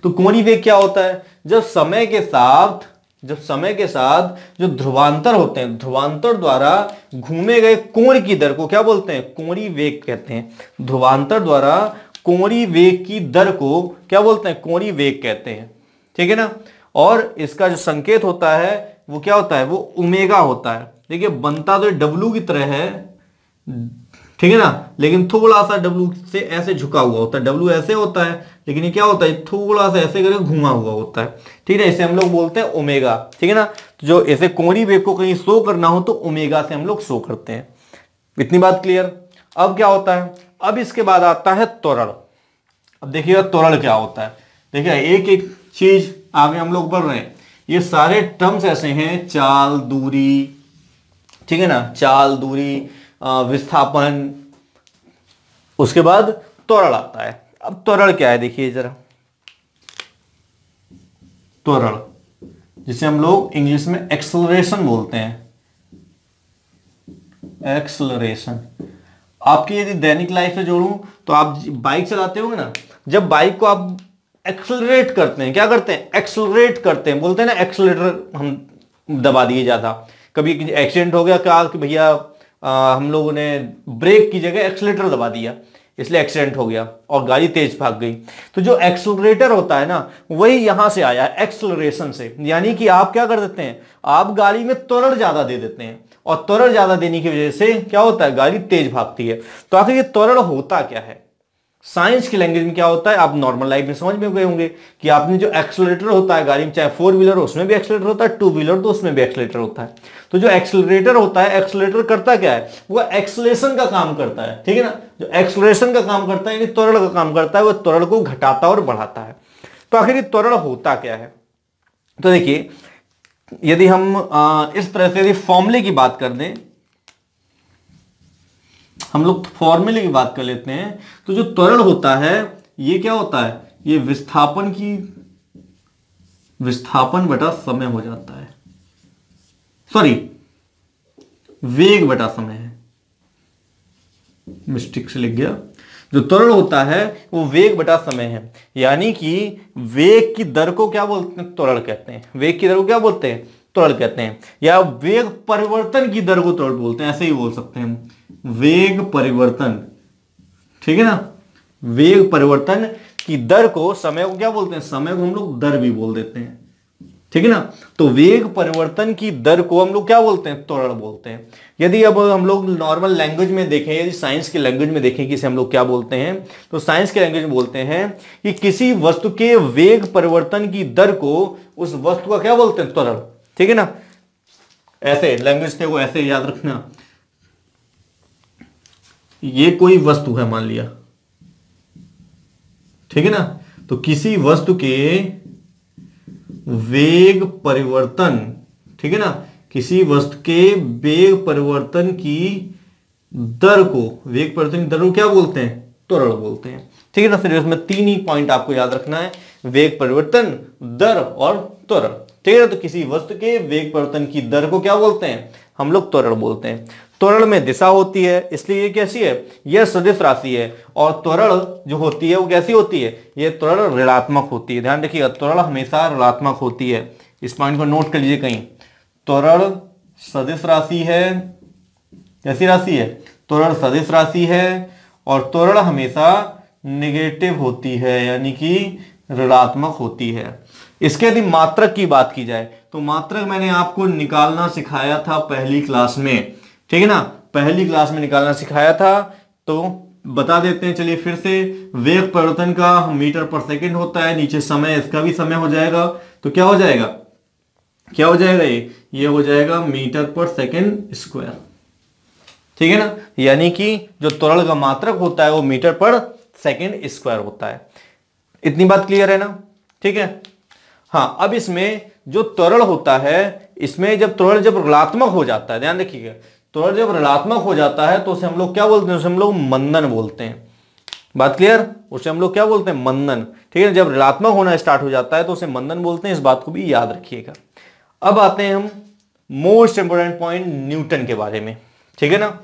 तो कोणीय वेग क्या होता है? जब समय के साथ जो ध्रुवांतर होते हैं, ध्रुवांतर द्वारा घूमे गए कोण की दर को क्या बोलते हैं? कोणीय वेग कहते हैं। ध्रुवांतर द्वारा कोणीय वेग की दर को क्या बोलते हैं? कोणीय वेग कहते हैं। ठीक है ना। और इसका जो संकेत होता है वो क्या होता है, वो ओमेगा होता है। देखिए बनता तो डब्लू की तरह है, ठीक है ना, लेकिन थोड़ा सा डब्लू से ऐसे झुका हुआ होता है। डब्लू ऐसे होता है, लेकिन ये क्या होता है, थोड़ा सा ऐसे करके घुमा हुआ होता है, ठीक है। इसे हम लोग बोलते हैं ओमेगा, ठीक है ना। तो जो ऐसे कोणीय वेग को कहीं शो करना हो तो ओमेगा से हम लोग शो करते हैं। इतनी बात क्लियर। अब क्या होता है, अब इसके बाद आता है त्वरण। अब देखिएगा त्वरण क्या होता है। देखिए एक एक चीज आगे हम लोग बढ़ रहे हैं। ये सारे टर्म्स ऐसे हैं, चाल, दूरी, ठीक है ना, चाल, दूरी, विस्थापन, उसके बाद त्वरण आता है। अब त्वरण क्या है देखिए जरा, त्वरण जिसे हम लोग इंग्लिश में एक्सेलरेशन बोलते हैं, एक्सेलरेशन। आपकी यदि दैनिक लाइफ से जोड़ूं तो आप बाइक चलाते होंगे ना, जब बाइक को आप एक्सेलरेट करते हैं, क्या करते हैं, एक्सेलरेट करते हैं, बोलते हैं ना एक्सेलरेटर हम दबा दिए ज्यादा। कभी एक्सीडेंट हो गया क्या कि भैया हम लोगों ने ब्रेक की जगह एक्सेलरेटर दबा दिया, इसलिए एक्सीडेंट हो गया और गाड़ी तेज भाग गई। तो जो एक्सेलरेटर होता है ना, वही यहां से आया है, एक्सेलरेशन से। यानी कि आप क्या कर देते हैं, आप गाड़ी में त्वरण ज्यादा दे देते हैं, और त्वरण ज्यादा देने की वजह से क्या होता है, गाड़ी तेज भागती है। तो आखिर ये त्वरण होता क्या है, साइंस की लैंग्वेज में क्या होता है, आप नॉर्मल लाइफ में समझ में गए होंगे कि आपने जो एक्सेलरेटर होता है गाड़ी में, चाहे 4 व्हीलर हो उसमें भी एक्सेलरेटर होता है, 2 व्हीलर तो उसमें भी एक्सेलरेटर होता है। तो जो एक्सेलरेटर होता है, एक्सेलरेटर करता क्या है, वो एक्सेलेरेशन का काम करता है, ठीक है ना। जो एक्सेलरेशन का काम करता है यानी त्वरण का काम करता है, वो त्वरण को घटाता और बढ़ाता है। तो आखिर ये त्वरण होता क्या है, तो देखिए यदि हम इस तरह से यदि फॉर्मूले की बात कर दें, हम लोग फॉर्मूले की बात कर लेते हैं। तो जो त्वरण होता है ये क्या होता है, ये विस्थापन बटा समय हो जाता है, सॉरी वेग बटा समय है, मिस्टेक से लिख गया। जो त्वरण होता है वो वेग बटा समय है, यानी कि वेग की दर को क्या बोलते हैं, त्वरण कहते हैं। वेग की दर को क्या बोलते हैं, त्वरण कहते हैं, या वेग परिवर्तन की दर को त्वरण बोलते हैं, ऐसे ही बोल सकते हैं, वेग परिवर्तन, ठीक है ना। वेग परिवर्तन की दर को, समय को क्या बोलते हैं, समय को हम लोग दर भी बोल देते हैं, ठीक है ना। तो वेग परिवर्तन की दर को हम लोग क्या बोलते हैं, त्वरण बोलते हैं। यदि अब हम लोग नॉर्मल लैंग्वेज में देखें, यदि साइंस की लैंग्वेज में देखें कि इसे हम लोग क्या बोलते हैं, तो साइंस की लैंग्वेज में बोलते हैं कि किसी वस्तु के वेग परिवर्तन की दर को उस वस्तु का क्या बोलते हैं, त्वरण, ठीक है ना। ऐसे लैंग्वेज थे वो, ऐसे याद रखना। ये कोई वस्तु है मान लिया, ठीक है ना, तो किसी वस्तु के वेग परिवर्तन, ठीक है ना, किसी वस्तु के वेग परिवर्तन की दर को, वेग परिवर्तन की दर को क्या बोलते हैं, त्वरण बोलते हैं, ठीक है ना। फिर इसमें 3 ही पॉइंट आपको याद रखना है, वेग परिवर्तन, दर और त्वरण, ठीक है ना। तो किसी वस्तु के वेग परिवर्तन की दर को क्या बोलते हैं, हम लोग त्वरण बोलते हैं। त्वरण में दिशा होती है, इसलिए ये कैसी है, यह सदिश राशि है। और त्वरण जो होती है वो कैसी होती है, ये त्वरण ऋणात्मक होती है। ध्यान रखिएगा, त्वरण हमेशा ऋणात्मक होती है, इस पॉइंट को नोट कर लीजिए कहीं। त्वरण सदिश राशि है, कैसी राशि है, त्वरण सदिश राशि है, और त्वरण हमेशा नेगेटिव होती है, यानी कि ऋणात्मक होती है। इसके यदि मात्रक की बात की जाए तो मात्रक मैंने आपको निकालना सिखाया था पहली क्लास में, ठीक है ना, पहली क्लास में निकालना सिखाया था। तो बता देते हैं, चलिए फिर से। वेग परिवर्तन का मीटर पर सेकंड होता है, नीचे समय, इसका भी समय हो जाएगा। तो क्या हो जाएगा, क्या हो जाएगा, ये हो जाएगा मीटर पर सेकंड स्क्वायर, ठीक है ना। यानी कि जो त्वरण का मात्रक होता है वो मीटर पर सेकंड स्क्वायर होता है। इतनी बात क्लियर है ना, ठीक है। हाँ, अब इसमें जो त्वरण होता है, इसमें जब त्वरण जब ऋणात्मक हो जाता है, ध्यान रखिएगा, त्वरण जब ऋणात्मक हो जाता है तो उसे हम लोग क्या बोलते हैं, उसे हम लोग मंदन बोलते हैं। बात क्लियर, उसे हम लोग क्या बोलते हैं, मंदन, ठीक है। जब ऋणात्मक होना स्टार्ट हो जाता है तो उसे मंदन बोलते हैं, इस बात को भी याद रखिएगा। अब आते हैं हम मोस्ट इंपोर्टेंट पॉइंट न्यूटन के बारे में, ठीक है ना।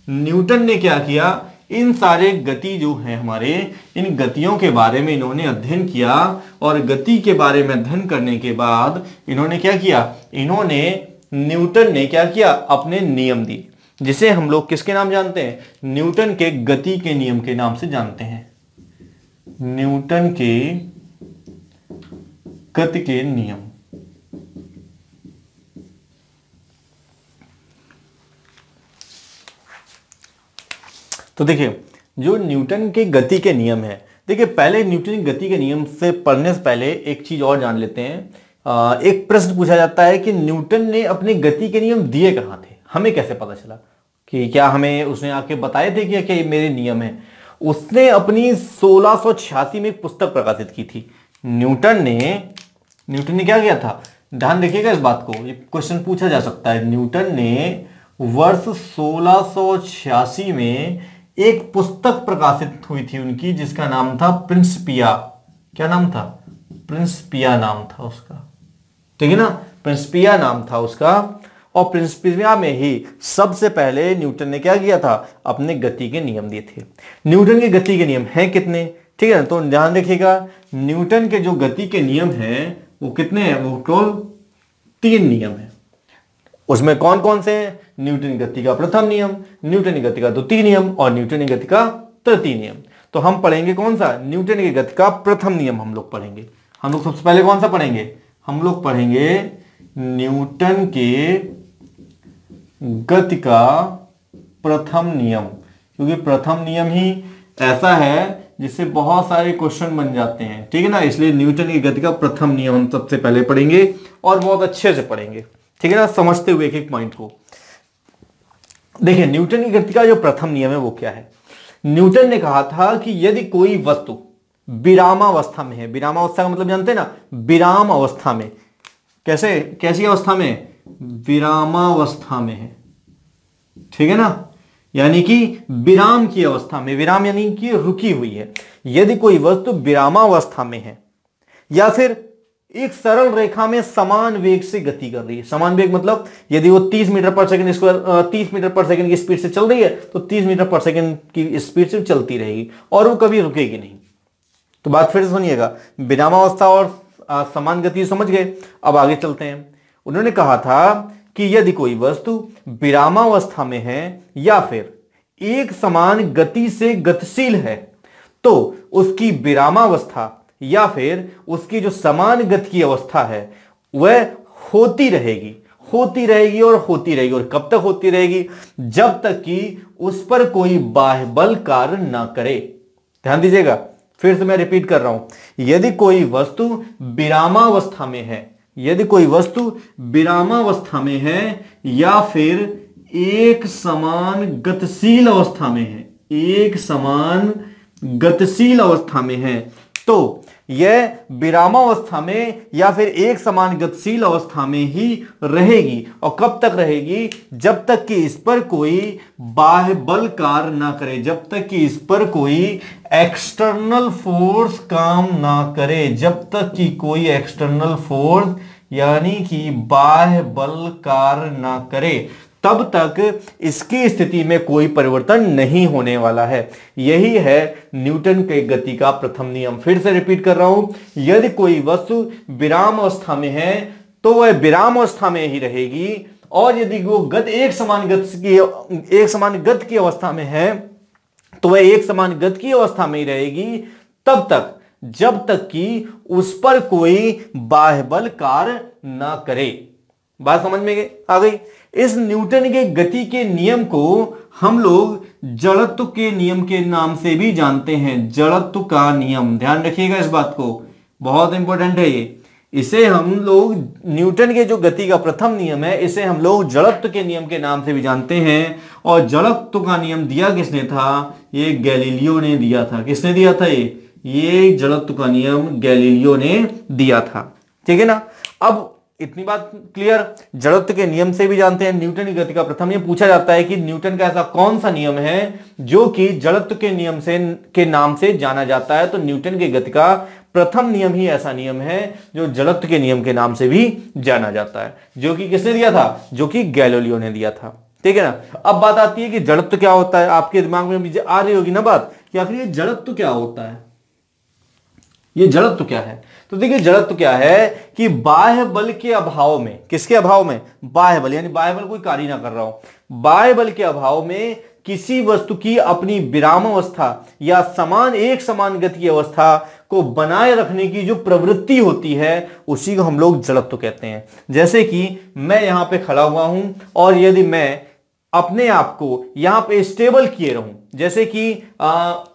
न्यूटन ने क्या किया, इन सारे गति जो हैं हमारे, इन गतियों के बारे में इन्होंने अध्ययन किया, और गति के बारे में अध्ययन करने के बाद इन्होंने क्या किया, न्यूटन ने क्या किया, अपने नियम दिए, जिसे हम लोग किसके नाम जानते हैं, न्यूटन के गति के नियम के नाम से जानते हैं। न्यूटन के गति के नियम। तो देखिए जो न्यूटन के गति के नियम है, देखिए पहले न्यूटन की गति के नियम से पढ़ने से पहले एक चीज और जान लेते हैं। एक प्रश्न पूछा जाता है कि न्यूटन ने अपने गति के नियम दिए कहाँ थे, हमें कैसे पता चला कि क्या हमें उसने आके बताए थे कि क्या ये मेरे नियम है। उसने अपनी 1686 में एक पुस्तक प्रकाशित की थी। न्यूटन ने क्या किया था, ध्यान रखिएगा इस बात को, ये क्वेश्चन पूछा जा सकता है। न्यूटन ने वर्ष 1686 में एक पुस्तक प्रकाशित हुई थी उनकी, जिसका नाम था प्रिंसिपिया। क्या नाम था? प्रिंसिपिया नाम था उसका, ठीक है ना, प्रिंसिपिया नाम था उसका। और प्रिंसिपिया में ही सबसे पहले न्यूटन ने क्या किया था, अपने गति के नियम दिए थे। न्यूटन के गति के नियम हैं कितने, ठीक है ना, तो ध्यान रखिएगा न्यूटन के जो गति के नियम हैं वो कितने हैं, वो टोटल 3 नियम है। उसमें कौन कौन से हैं? न्यूटन की गति का प्रथम नियम, न्यूटन की गति का द्वितीय नियम और न्यूटन की गति का तृतीय नियम। तो हम पढ़ेंगे कौन सा, न्यूटन की गति का प्रथम नियम हम लोग पढ़ेंगे। हम लोग सबसे पहले कौन सा पढ़ेंगे, हम लोग पढ़ेंगे न्यूटन के गति का प्रथम नियम, क्योंकि प्रथम नियम ही ऐसा है जिससे बहुत सारे क्वेश्चन बन जाते हैं, ठीक है ना। इसलिए न्यूटन की गति का प्रथम नियम हम सबसे पहले पढ़ेंगे और बहुत अच्छे से पढ़ेंगे, ठीक है ना, समझते हुए एक एक पॉइंट को। देखिए न्यूटन की गति का जो प्रथम नियम है वो क्या है। न्यूटन ने कहा था कि यदि कोई वस्तु विरामावस्था में है, विरामावस्था का मतलब जानते हैं ना, विराम अवस्था में, कैसी अवस्था में, विरामावस्था में है, ठीक है ना, यानी कि विराम की अवस्था में, विराम यानी कि रुकी हुई है। यदि कोई वस्तु विरामावस्था में है या फिर एक सरल रेखा में समान वेग से गति कर रही है, समान वेग मतलब यदि वो 30 मीटर पर सेकंड स्क्वायर 30 मीटर पर सेकंड की स्पीड से चल रही है तो 30 मीटर पर सेकंड की स्पीड से चलती रहेगी और वो कभी रुकेगी नहीं। तो बात फिर से सुनिएगा, विरामावस्था और समान गति समझ गए। अब आगे चलते हैं। उन्होंने कहा था कि यदि कोई वस्तु विरामावस्था में है या फिर एक समान गति से गतिशील है तो उसकी विरामावस्था या फिर उसकी जो समान गति की अवस्था है वह होती रहेगी और कब तक होती रहेगी, जब तक कि उस पर कोई बाह्य बल कार्य ना करे। ध्यान दीजिएगा, फिर से मैं रिपीट कर रहा हूं, यदि कोई वस्तु विरामावस्था में है, यदि कोई वस्तु विरामावस्था में है या फिर एक समान गतिशील अवस्था में है, एक समान गतिशील अवस्था में है, तो यह विरामावस्था में या फिर एक समान गतिशील अवस्था में ही रहेगी। और कब तक रहेगी, जब तक कि इस पर कोई बाह्य बल कार्य ना करे, जब तक कि इस पर कोई एक्सटर्नल फोर्स काम ना करे, जब तक कि कोई एक्सटर्नल फोर्स यानी कि बाह्य बल कार्य ना करे, तब तक इसकी स्थिति में कोई परिवर्तन नहीं होने वाला है। यही है न्यूटन के गति का प्रथम नियम। फिर से रिपीट कर रहा हूं, यदि कोई वस्तु विराम अवस्था में है तो वह विराम अवस्था में ही रहेगी, और यदि वो एक समान गति की अवस्था में है तो वह एक समान गति की अवस्था में ही रहेगी तब तक जब तक कि उस पर कोई बाह्य बल कार्य ना करे। बात समझ में आ गई। इस न्यूटन के गति के नियम को हम लोग जड़त्व के नियम के नाम से भी जानते हैं, जड़त्व का नियम। ध्यान रखिएगा इस बात को, बहुत इंपॉर्टेंट है ये। इसे हम लोग न्यूटन के जो गति का प्रथम नियम है, इसे हम लोग जड़त्व के नियम के नाम से भी जानते हैं। और जड़त्व का नियम दिया किसने था, ये गैलीलियो ने दिया था। किसने दिया था ये जड़त्व का नियम गैलीलियो ने दिया था, ठीक है ना। अब इतनी बात क्लियर, जड़त्व के नियम से भी जानते हैं, न्यूटन की गति का प्रथम नियम। पूछा जाता है कि न्यूटन का ऐसा कौन सा नियम है जो कि जड़त्व के नियम के नाम से जाना जाता है, तो न्यूटन की गति का प्रथम नियम ही ऐसा नियम है जो जड़त्व के नियम के नाम से भी जाना जाता है, जो कि किसने दिया था, जो कि गैलीलियो ने दिया था, ठीक है ना। अब बात आती है कि जड़त्व क्या होता है। आपके दिमाग में आ रही होगी ना बात कि आखिर ये जड़त्व क्या होता है, ये जड़त्व क्या है। तो देखिए जड़त्व क्या है कि बाह्य बल के अभाव में, किसके अभाव में, बाह्य बल, यानी बाह्य बल कोई कार्य ना कर रहा हो, बाह्य बल के अभाव में किसी वस्तु की अपनी विरामावस्था या एक समान गति की अवस्था को बनाए रखने की जो प्रवृत्ति होती है उसी को हम लोग जड़त्व कहते हैं। जैसे कि मैं यहां पे खड़ा हुआ हूं और यदि मैं अपने आप को यहां पे स्टेबल किए रहूं, जैसे कि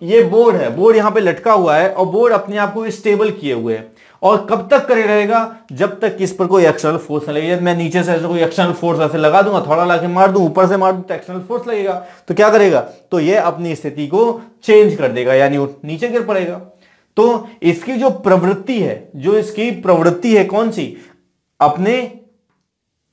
ये बोर्ड है, बोर्ड यहां पे लटका हुआ है और बोर्ड अपने आप को स्टेबल किए हुए है, और कब तक करे रहेगा, जब तक कि इस पर कोई एक्सटर्नल फोर्स न लगे। मैं नीचे से ऐसे कोई एक्सटर्नल फोर्स ऐसे लगा दूंगा, थोड़ा लाके मार दूं, ऊपर से मार दूं तो एक्सटर्नल फोर्स लगेगा, तो क्या करेगा, तो ये अपनी स्थिति को चेंज कर देगा, यानी वो नीचे गिर पड़ेगा। तो इसकी जो प्रवृत्ति है, जो इसकी प्रवृत्ति है कौन सी, अपने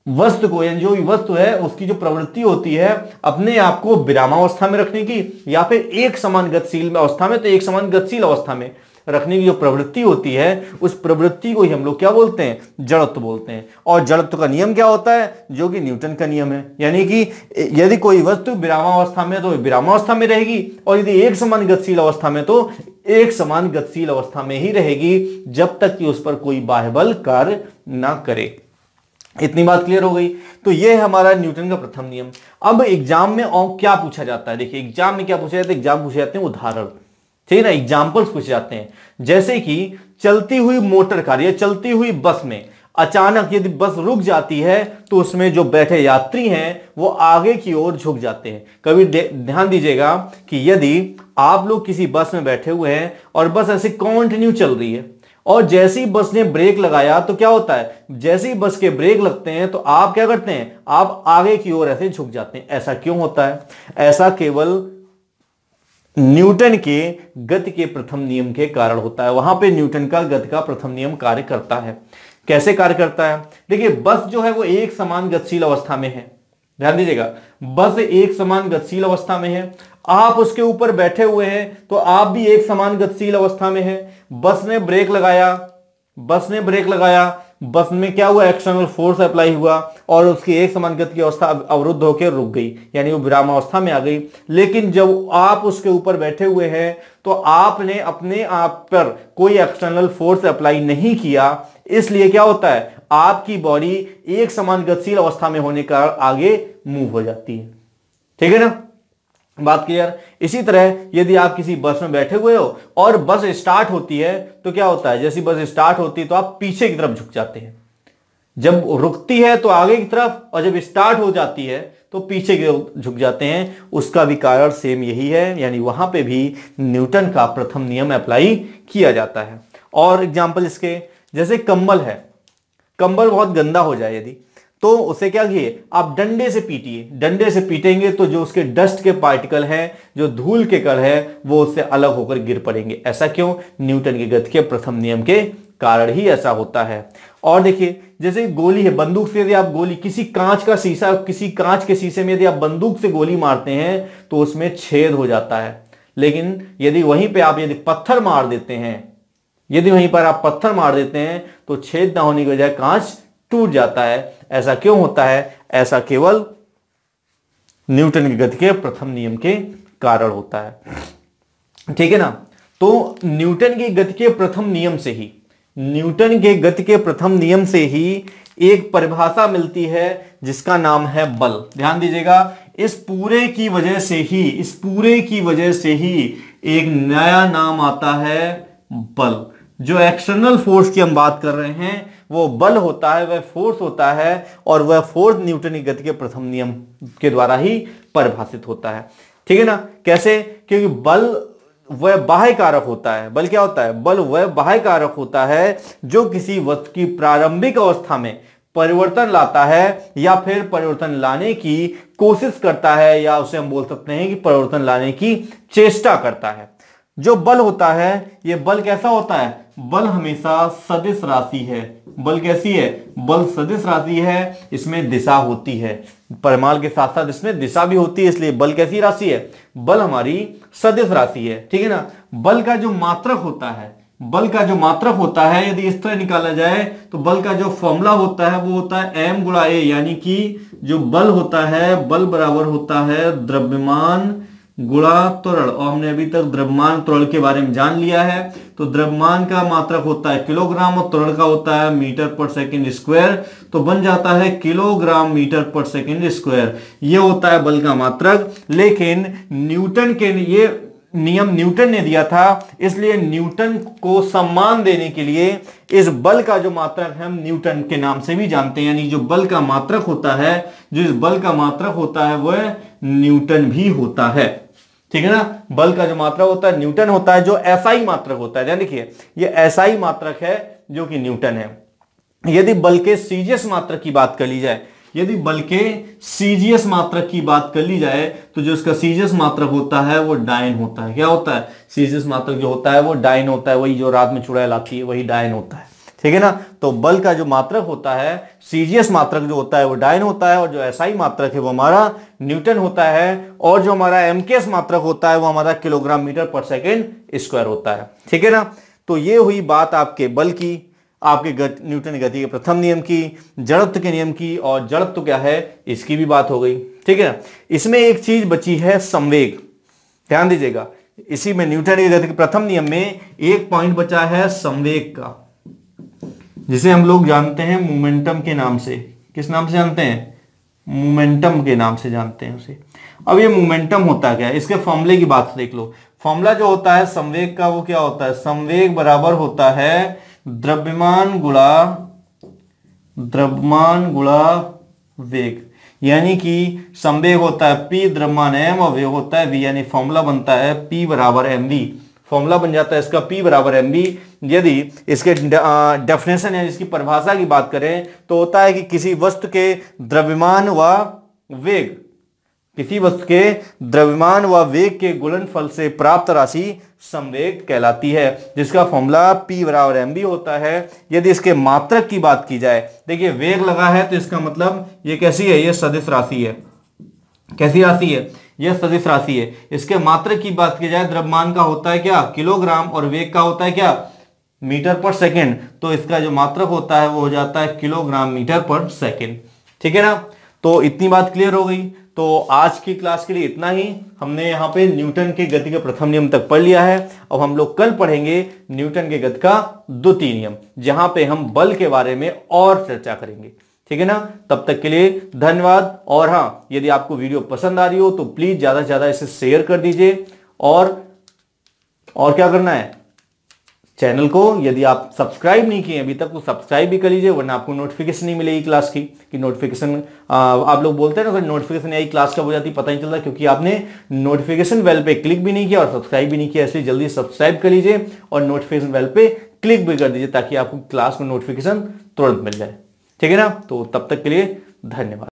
वस्तु को, यानी जो वस्तु है उसकी जो प्रवृत्ति होती है अपने आप को विरामावस्था में रखने की या फिर एक समान गतिशील अवस्था में, तो एक समान गतिशील अवस्था में रखने की जो प्रवृत्ति होती है उस प्रवृत्ति को ही हम लोग क्या बोलते हैं, जड़त्व बोलते हैं। और जड़त्व का नियम क्या होता है, जो कि न्यूटन का नियम है, यानी कि यदि कोई वस्तु विरामावस्था में तो विरामावस्था में रहेगी, और यदि एक समान गतिशील अवस्था में तो एक समान गतिशील अवस्था में ही रहेगी, जब तक कि उस पर कोई बाह्य बल कार्य ना करे। इतनी बात क्लियर हो गई। तो ये है हमारा न्यूटन का प्रथम नियम। अब एग्जाम में और क्या पूछा जाता है, देखिए एग्जाम में क्या पूछा जाता है, एग्जाम पूछे जाते हैं उदाहरण, ठीक है ना, एग्जाम्पल्स पूछे जाते हैं। जैसे कि चलती हुई मोटर कार या चलती हुई बस में अचानक यदि बस रुक जाती है तो उसमें जो बैठे यात्री हैं वो आगे की ओर झुक जाते हैं। कभी ध्यान दीजिएगा कि यदि आप लोग किसी बस में बैठे हुए हैं और बस ऐसे कंटिन्यू चल रही है, और जैसे ही बस ने ब्रेक लगाया तो क्या होता है, जैसे ही बस के ब्रेक लगते हैं तो आप क्या करते हैं, आप आगे की ओर ऐसे झुक जाते हैं। ऐसा क्यों होता है, ऐसा केवल न्यूटन के गति के प्रथम नियम के कारण होता है। वहां पे न्यूटन का गति का प्रथम नियम कार्य करता है। कैसे कार्य करता है, देखिए बस जो है वो एक समान गतिशील अवस्था में है, ध्यान दीजिएगा, बस एक समान गतिशील अवस्था में है, आप उसके ऊपर बैठे हुए हैं तो आप भी एक समान गतिशील अवस्था में है। बस ने ब्रेक लगाया, बस में क्या हुआ, एक्सटर्नल फोर्स अप्लाई हुआ और उसकी एक समान गति की अवस्था अवरुद्ध होकर रुक गई, यानी वो विरामावस्था में आ गई। लेकिन जब आप उसके ऊपर बैठे हुए हैं तो आपने अपने आप पर कोई एक्सटर्नल फोर्स अप्लाई नहीं किया, इसलिए क्या होता है, आपकी बॉडी एक समान गतिशील अवस्था में होने का आगे मूव हो जाती है। ठीक है ना, बात क्लियर। इसी तरह यदि आप किसी बस में बैठे हुए हो और बस स्टार्ट होती है तो क्या होता है, जैसी बस स्टार्ट होती है तो आप पीछे की तरफ झुक जाते हैं, जब रुकती है तो आगे की तरफ, और जब स्टार्ट हो जाती है तो पीछे की तरफ झुक जाते हैं। उसका भी कारण सेम यही है, यानी वहां पे भी न्यूटन का प्रथम नियम अप्लाई किया जाता है। और एग्जाम्पल इसके, जैसे कंबल है, कंबल बहुत गंदा हो जाए यदि, तो उसे क्या किए, आप डंडे से पीटिए, डंडे से पीटेंगे तो जो उसके डस्ट के पार्टिकल हैं, जो धूल के कण है, वो उससे अलग होकर गिर पड़ेंगे। ऐसा क्यों, न्यूटन की गति के प्रथम नियम के कारण ही ऐसा होता है। और देखिए जैसे गोली है, बंदूक से यदि आप गोली, किसी कांच का शीशा, किसी कांच के शीशे में यदि आप बंदूक से गोली मारते हैं तो उसमें छेद हो जाता है, लेकिन यदि वहीं पे आप यदि पत्थर मार देते हैं, यदि वहीं पर आप पत्थर मार देते हैं तो छेद ना होने की बजाय कांच टूट जाता है। ऐसा क्यों होता है, ऐसा केवल न्यूटन की गति के प्रथम नियम के कारण होता है। ठीक है ना, तो न्यूटन की गति के प्रथम नियम से ही, न्यूटन के गति के प्रथम नियम से ही एक परिभाषा मिलती है जिसका नाम है बल। ध्यान दीजिएगा, इस पूरे की वजह से ही एक नया नाम आता है बल। जो एक्सटर्नल फोर्स की हम बात कर रहे हैं वो बल होता है, वह फोर्स होता है, और वह फोर्स न्यूटन की गति के प्रथम नियम के द्वारा ही परिभाषित होता है। ठीक है ना, कैसे, क्योंकि बल वह बाह्य कारक होता है। बल क्या होता है, बल वह बाह्य कारक होता है जो किसी वस्तु की प्रारंभिक अवस्था में परिवर्तन लाता है या फिर परिवर्तन लाने की कोशिश करता है, या उसे हम बोल सकते हैं कि परिवर्तन लाने की चेष्टा करता है। जो बल होता है, ये बल कैसा होता है, बल हमेशा सदिश राशि है। बल कैसी है, बल सदिश राशि है, इसमें दिशा होती है, परिमाण के साथ साथ इसमें दिशा भी होती है, इसलिए बल कैसी राशि है, बल हमारी सदिश राशि है। ठीक है ना, बल का जो मात्रक होता है, यदि इस तरह निकाला जाए तो बल का जो फॉर्मूला होता है वो होता है m गुणा a, यानी कि जो बल होता है, बल बराबर होता है द्रव्यमान गुणा त्वरण, और हमने अभी तक द्रव्यमान त्वरण के बारे में जान लिया है। तो द्रव्यमान का मात्रक होता है किलोग्राम और त्वरण का होता है मीटर पर सेकंड स्क्वायर, तो बन जाता है किलोग्राम मीटर पर सेकंड स्क्वायर। ये होता है बल का मात्रक। लेकिन न्यूटन के ये नियम न्यूटन ने दिया था, इसलिए न्यूटन को सम्मान देने के लिए इस बल का जो मात्रक है हम न्यूटन के नाम से भी जानते हैं। यानी जो बल का मात्रक होता है, जो इस बल का मात्रक होता है वह न्यूटन भी होता है। ठीक है ना, बल का जो मात्रक होता है न्यूटन होता है। जो एसआई मात्रक होता है, ध्यान देखिए ये एसआई मात्रक है जो कि न्यूटन है। यदि बल के सीजीएस मात्रक की बात कर ली जाए, यदि बल के सीजीएस मात्रक की बात कर ली जाए, तो जो इसका सीजीएस मात्रक होता है वो डायन होता है। क्या होता है? सीजीएस मात्रक जो होता है वो डायन होता है। वही जो रात में चुड़ैल आती है वही डायन होता है। ठीक है ना, तो बल का जो मात्रक होता है, सीजीएस मात्रक जो होता है वो डायन होता है, और जो एसआई मात्रक है वो हमारा न्यूटन होता है, और जो हमारा एमकेएस मात्रक होता है वो हमारा किलोग्राम मीटर पर सेकेंड स्क्वायर होता है। ठीक है ना, तो ये हुई बात आपके बल की, आपके न्यूटन की गति के प्रथम नियम की, जड़त्व के नियम की, और जड़त्व क्या है इसकी भी बात हो गई। ठीक है ना, इसमें एक चीज बची है संवेग। ध्यान दीजिएगा, इसी में न्यूटन की गति के प्रथम नियम में एक पॉइंट बचा है संवेग का, जिसे हम लोग जानते हैं मोमेंटम के नाम से। किस नाम से जानते हैं? मोमेंटम के नाम से जानते हैं उसे। अब ये मोमेंटम होता क्या है, इसके फॉर्मूले की बात देख लो। फॉर्मूला जो होता है संवेग का वो क्या होता है? संवेग बराबर होता है द्रव्यमान गुणा वेग। यानी कि संवेग होता है P द्रव्यमान m और वेग होता है v, यानी फॉर्मूला बनता है P बराबर mv। फॉर्मूला बन जाता है इसका P बराबर mv। यदि इसके डेफिनेशन या इसकी परिभाषा की बात करें तो होता है कि किसी वस्तु के द्रव्यमान व वेग, किसी वस्तु के द्रव्यमान व वेग के गुणनफल से प्राप्त राशि संवेग कहलाती है, जिसका फॉर्मूला P बराबर mv होता है। यदि इसके मात्रक की बात की जाए, देखिए वेग लगा है तो इसका मतलब ये कैसी है? ये सदिश राशि है। कैसी राशि है? यह सदिश राशि है। इसके मात्रक की बात की जाए, द्रव्यमान का होता है क्या? किलोग्राम, और वेग का होता है क्या? मीटर पर सेकेंड। तो इसका जो मात्रक होता है वो हो जाता है किलोग्राम मीटर पर सेकेंड। ठीक है ना, तो इतनी बात क्लियर हो गई। तो आज की क्लास के लिए इतना ही। हमने यहाँ पे न्यूटन के गति के प्रथम नियम तक पढ़ लिया है। अब हम लोग कल पढ़ेंगे न्यूटन के गति का द्वितीय नियम, जहां पे हम बल के बारे में और चर्चा करेंगे। ठीक है ना, तब तक के लिए धन्यवाद। और हाँ, यदि आपको वीडियो पसंद आ रही हो तो प्लीज ज्यादा से ज्यादा इसे शेयर कर दीजिए, और क्या करना है? चैनल को यदि आप सब्सक्राइब नहीं किए अभी तक तो सब्सक्राइब भी कर लीजिए, वरना आपको नोटिफिकेशन नहीं मिलेगी क्लास की। कि नोटिफिकेशन आप लोग बोलते हैं ना, नोटिफिकेशन आई क्लास कब हो जाती पता नहीं चलता, क्योंकि आपने नोटिफिकेशन बेल पे क्लिक भी नहीं किया और सब्सक्राइब भी नहीं किया। इसलिए जल्दी सब्सक्राइब कर लीजिए और नोटिफिकेशन बेल पे क्लिक भी कर दीजिए, ताकि आपको क्लास में नोटिफिकेशन तुरंत मिल जाए। ठीक है ना, तो तब तक के लिए धन्यवाद।